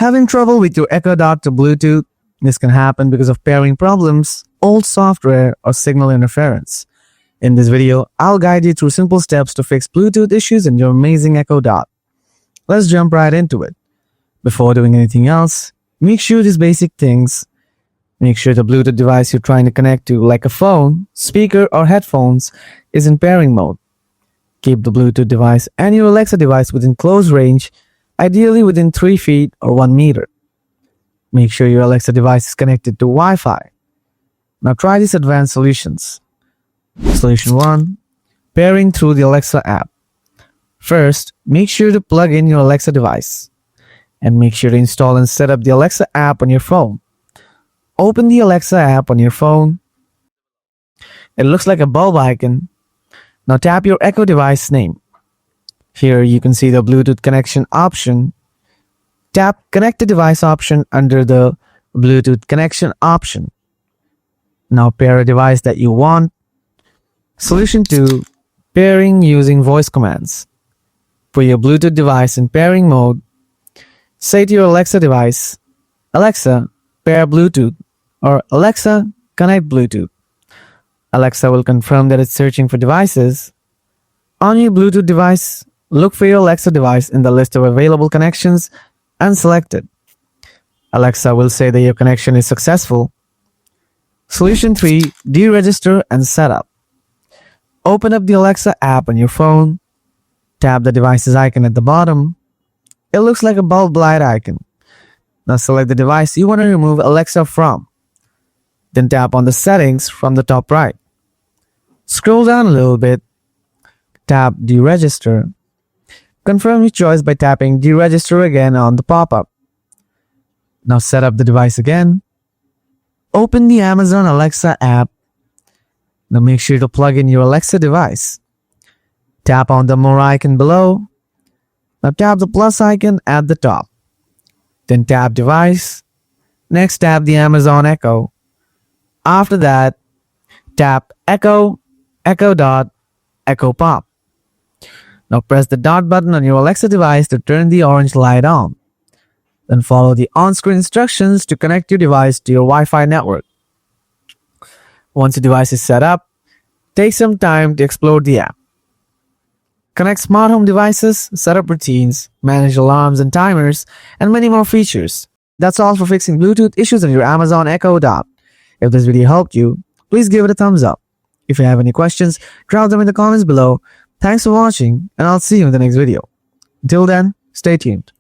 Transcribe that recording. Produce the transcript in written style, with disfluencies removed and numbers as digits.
Having trouble with your Echo Dot to Bluetooth? This can happen because of pairing problems, old software, or signal interference. In this video, I'll guide you through simple steps to fix Bluetooth issues in your amazing Echo Dot. Let's jump right into it. Before doing anything else, make sure these basic things. Make sure the Bluetooth device you're trying to connect to, like a phone, speaker, or headphones, is in pairing mode. Keep the Bluetooth device and your Alexa device within close range, ideally within 3 feet or 1 meter. Make sure your Alexa device is connected to Wi-Fi. Now try these advanced solutions. Solution 1. Pairing through the Alexa app. First, make sure to plug in your Alexa device. And make sure to install and set up the Alexa app on your phone. Open the Alexa app on your phone. It looks like a bulb icon. Now tap your Echo device name. Here you can see the Bluetooth connection option. Tap Connected Device option under the Bluetooth connection option. Now pair a device that you want. Solution 2. Pairing using voice commands. For your Bluetooth device in pairing mode, say to your Alexa device, "Alexa, pair Bluetooth," or "Alexa, connect Bluetooth." Alexa will confirm that it's searching for devices. On your Bluetooth device, look for your Alexa device in the list of available connections and select it. Alexa will say that your connection is successful. Solution 3. Deregister and setup. Open up the Alexa app on your phone. Tap the device's icon at the bottom. It looks like a bulb light icon. Now select the device you want to remove Alexa from. Then tap on the settings from the top right. Scroll down a little bit. Tap Deregister. Confirm your choice by tapping Deregister again on the pop-up. Now set up the device again. Open the Amazon Alexa app. Now make sure to plug in your Alexa device. Tap on the More icon below. Now tap the plus icon at the top. Then tap Device. Next tap the Amazon Echo. After that, tap Echo, Echo Dot, Echo Pop. Now press the dot button on your Alexa device to turn the orange light on. Then follow the on-screen instructions to connect your device to your Wi-Fi network. Once the device is set up, take some time to explore the app. Connect smart home devices, set up routines, manage alarms and timers, and many more features. That's all for fixing Bluetooth issues on your Amazon Echo Dot. If this video helped you, please give it a thumbs up. If you have any questions, drop them in the comments below. Thanks for watching, and I'll see you in the next video. Until then, stay tuned.